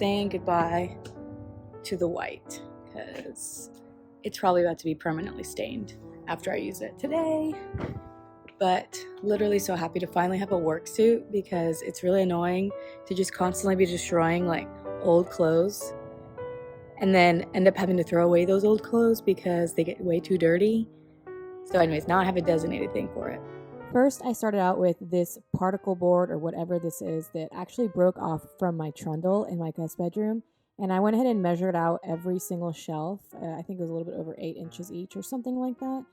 saying goodbye to the white because it's probably about to be permanently stained after I use it today. But literally so happy to finally have a work suit because it's really annoying to just constantly be destroying like old clothes and then end up having to throw away those old clothes because they get way too dirty. So anyways, now I have a designated thing for it. First, I started out with this particle board or whatever this is that actually broke off from my trundle in my guest bedroom. And I went ahead and measured out every single shelf. I think it was a little bit over 8 inches each or something like that.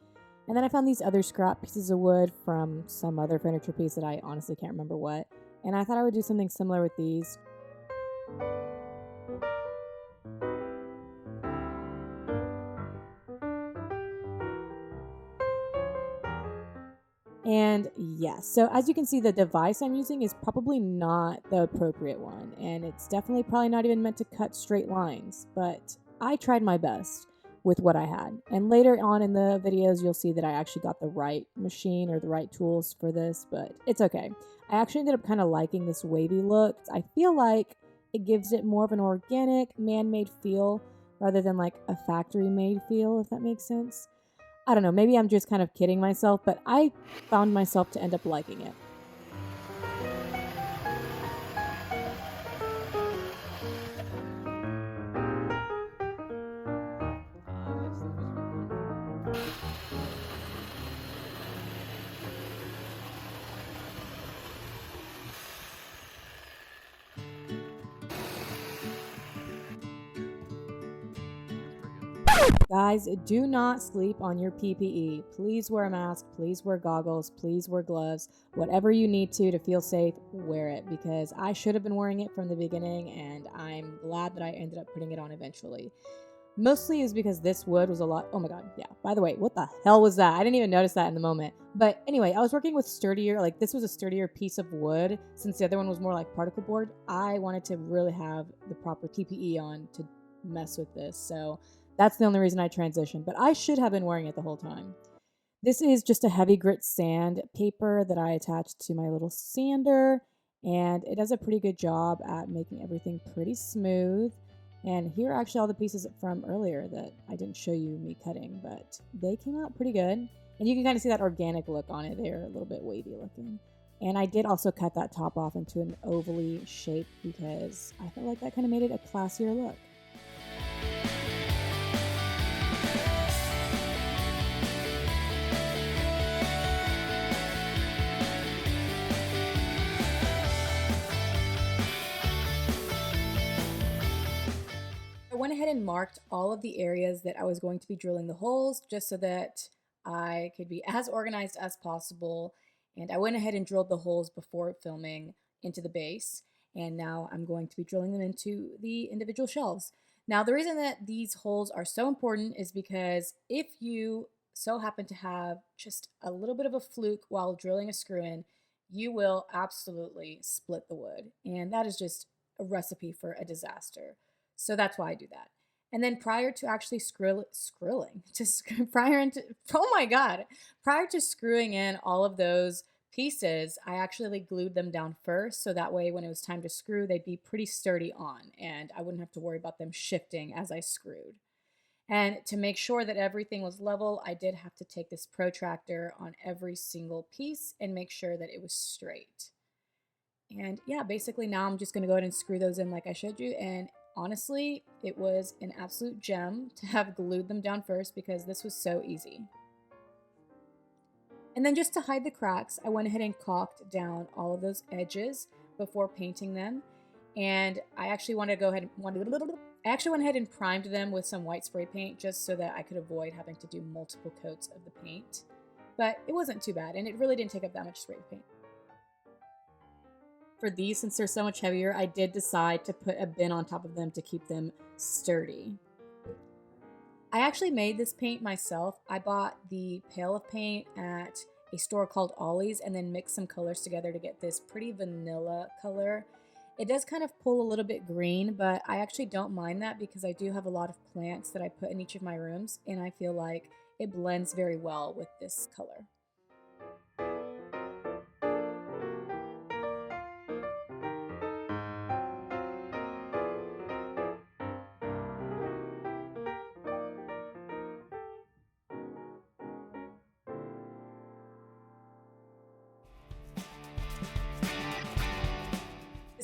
And then I found these other scrap pieces of wood from some other furniture piece that I honestly can't remember what. And I thought I would do something similar with these. And yes, so as you can see, the device I'm using is probably not the appropriate one, and it's definitely probably not even meant to cut straight lines, but I tried my best with what I had. And later on in the videos, you'll see that I actually got the right machine or the right tools for this, but it's okay. I actually ended up kind of liking this wavy look. I feel like it gives it more of an organic, man-made feel rather than like a factory-made feel, if that makes sense. I don't know, maybe I'm just kind of kidding myself, but I found myself to end up liking it. Guys, do not sleep on your PPE. Please wear a mask, please wear goggles, please wear gloves. Whatever you need to feel safe, wear it, because I should have been wearing it from the beginning and I'm glad that I ended up putting it on eventually. Mostly is because this wood was a lot. Oh my god, yeah. By the way, what the hell was that? I didn't even notice that in the moment. But anyway, I was working with sturdier, like this was a sturdier piece of wood since the other one was more like particle board. I wanted to really have the proper TPE on to mess with this. So that's the only reason I transitioned, but I should have been wearing it the whole time. This is just a heavy grit sand paper that I attached to my little sander, and it does a pretty good job at making everything pretty smooth. And here are actually all the pieces from earlier that I didn't show you me cutting, but they came out pretty good. And you can kind of see that organic look on it. They're a little bit wavy looking. And I did also cut that top off into an ovally shape because I felt like that kind of made it a classier look. I went ahead and marked all of the areas that I was going to be drilling the holes just so that I could be as organized as possible. And I went ahead and drilled the holes before filming into the base. And now I'm going to be drilling them into the individual shelves. Now, the reason that these holes are so important is because if you so happen to have just a little bit of a fluke while drilling a screw in, you will absolutely split the wood. And that is just a recipe for a disaster. So that's why I do that. And then prior to actually prior to screwing in all of those pieces, I actually glued them down first. So that way when it was time to screw, they'd be pretty sturdy on and I wouldn't have to worry about them shifting as I screwed. And to make sure that everything was level, I did have to take this protractor on every single piece and make sure that it was straight. And yeah, basically now I'm just going to go ahead and screw those in like I showed you. And honestly, it was an absolute gem to have glued them down first because this was so easy. And then just to hide the cracks, I went ahead and caulked down all of those edges before painting them. And I actually wanted to go ahead and primed them with some white spray paint just so that I could avoid having to do multiple coats of the paint. But it wasn't too bad, and it really didn't take up that much spray paint. For these, since they're so much heavier, I did decide to put a bin on top of them to keep them sturdy. I actually made this paint myself. I bought the pail of paint at a store called Ollie's and then mixed some colors together to get this pretty vanilla color. It does kind of pull a little bit green, but I actually don't mind that because I do have a lot of plants that I put in each of my rooms, and I feel like it blends very well with this color.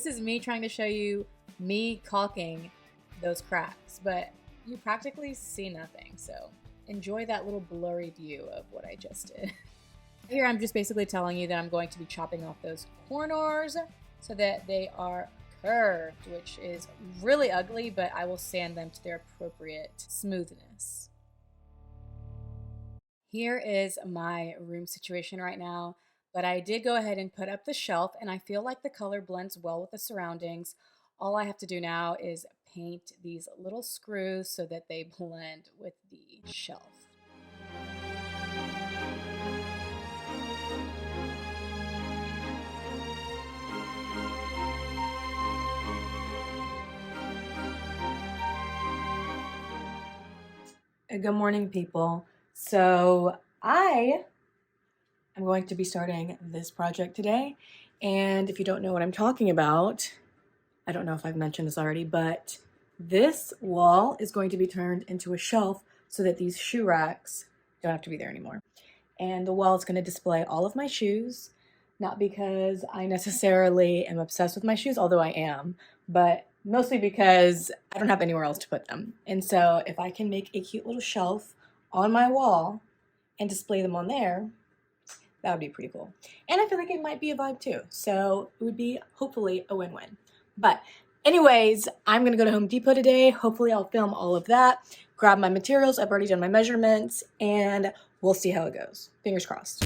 this is me trying to show you me caulking those cracks, but you practically see nothing. So enjoy that little blurry view of what I just did. Here I'm just basically telling you that I'm going to be chopping off those corners so that they are curved, which is really ugly, but I will sand them to their appropriate smoothness. Here is my room situation right now, but I did go ahead and put up the shelf, and I feel like the color blends well with the surroundings. All I have to do now is paint these little screws so that they blend with the shelf. Good morning, people. So I am going to be starting this project today, and if you don't know what I'm talking about, I don't know if I've mentioned this already, but this wall is going to be turned into a shelf so that these shoe racks don't have to be there anymore. And the wall is going to display all of my shoes, not because I necessarily am obsessed with my shoes, although I am, but mostly because I don't have anywhere else to put them. And so if I can make a cute little shelf on my wall and display them on there, that would be pretty cool. And I feel like it might be a vibe too. So it would be hopefully a win-win. But anyways, I'm going to go to Home Depot today. Hopefully I'll film all of that, grab my materials. I've already done my measurements, and we'll see how it goes. Fingers crossed.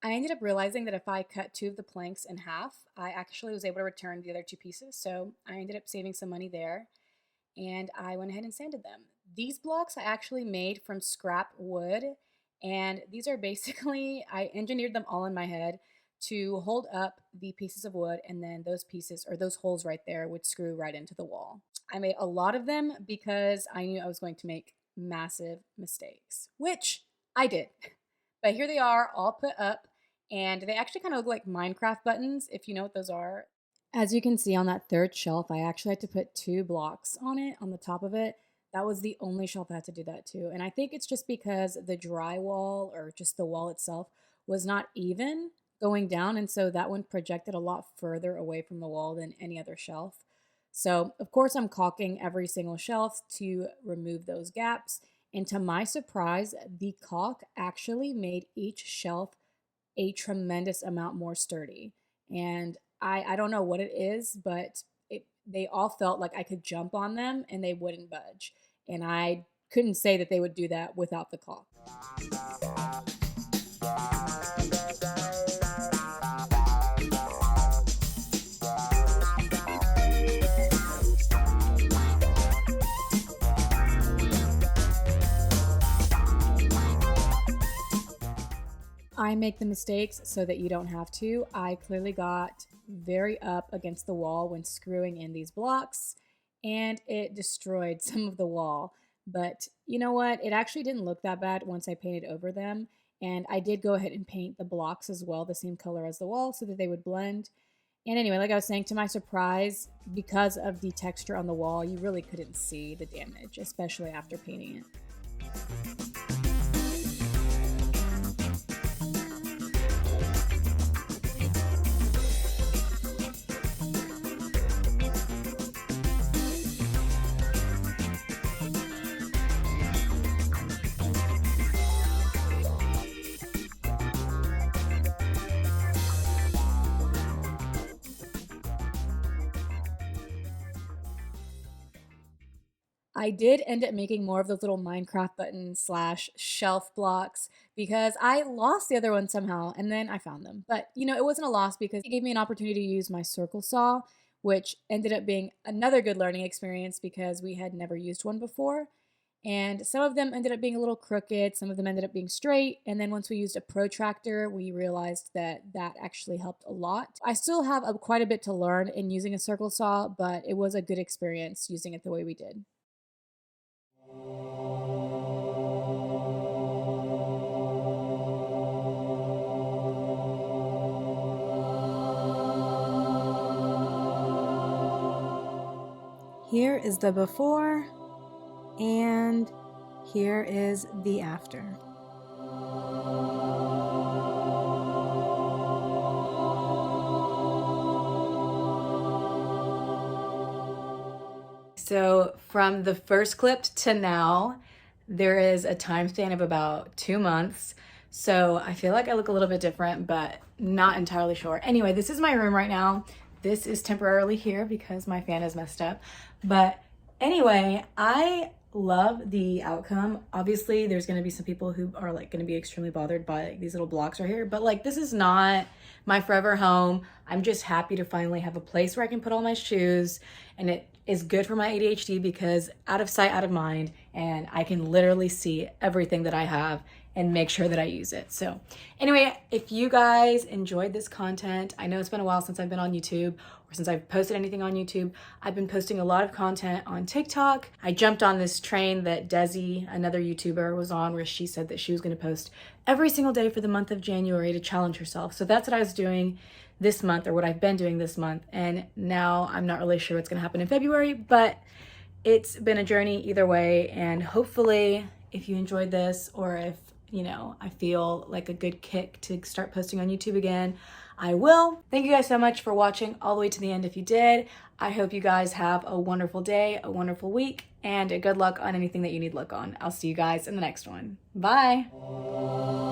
I ended up realizing that if I cut 2 of the planks in half, I actually was able to return the other 2 pieces. So I ended up saving some money there, and I went ahead and sanded them. These blocks I actually made from scrap wood, and these are basically, I engineered them all in my head to hold up the pieces of wood, and then those pieces, or those holes right there, would screw right into the wall. I made a lot of them because I knew I was going to make massive mistakes, which I did. But here they are, all put up, and they actually kind of look like Minecraft buttons, if you know what those are. As you can see on that third shelf, I actually had to put 2 blocks on it, on the top of it. That was the only shelf I had to do that to. And I think it's just because the drywall, or just the wall itself, was not even going down. And so that one projected a lot further away from the wall than any other shelf. So of course I'm caulking every single shelf to remove those gaps. And to my surprise, the caulk actually made each shelf a tremendous amount more sturdy. And I don't know what it is, but they all felt like I could jump on them and they wouldn't budge. And I couldn't say that they would do that without the caulk. I make the mistakes so that you don't have to. I clearly got very up against the wall when screwing in these blocks, and it destroyed some of the wall. But you know what? It actually didn't look that bad once I painted over them. And I did go ahead and paint the blocks as well, the same color as the wall, so that they would blend. And anyway, like I was saying, to my surprise, because of the texture on the wall, you really couldn't see the damage, especially after painting it. I did end up making more of those little Minecraft button slash shelf blocks because I lost the other one somehow and then I found them. But you know, it wasn't a loss because it gave me an opportunity to use my circle saw, which ended up being another good learning experience because we had never used one before. And some of them ended up being a little crooked, some of them ended up being straight, and then once we used a protractor, we realized that that actually helped a lot. I still have quite a bit to learn in using a circle saw, but it was a good experience using it the way we did. Here is the before, and here is the after. So from the first clip to now, there is a time span of about 2 months. So I feel like I look a little bit different, but not entirely sure. Anyway, this is my room right now. This is temporarily here because my fan is messed up. But anyway, I love the outcome. Obviously, there's going to be some people who are like going to be extremely bothered by like, these little blocks right here, but like this is not my forever home. I'm just happy to finally have a place where I can put all my shoes, and it is good for my ADHD because out of sight, out of mind, and I can literally see everything that I have and make sure that I use it. So anyway, if you guys enjoyed this content, I know it's been a while since I've been on YouTube or since I've posted anything on YouTube. I've been posting a lot of content on TikTok. I jumped on this train that Desi, another YouTuber, was on, where she said that she was going to post every single day for the month of January to challenge herself. So that's what I was doing this month, or what I've been doing this month. And now I'm not really sure what's going to happen in February, but it's been a journey either way. And hopefully if you enjoyed this, or if I feel like a good kick to start posting on YouTube again, I will. Thank you guys so much for watching all the way to the end. If you did, I hope you guys have a wonderful day, a wonderful week, and good luck on anything that you need luck on. I'll see you guys in the next one. Bye.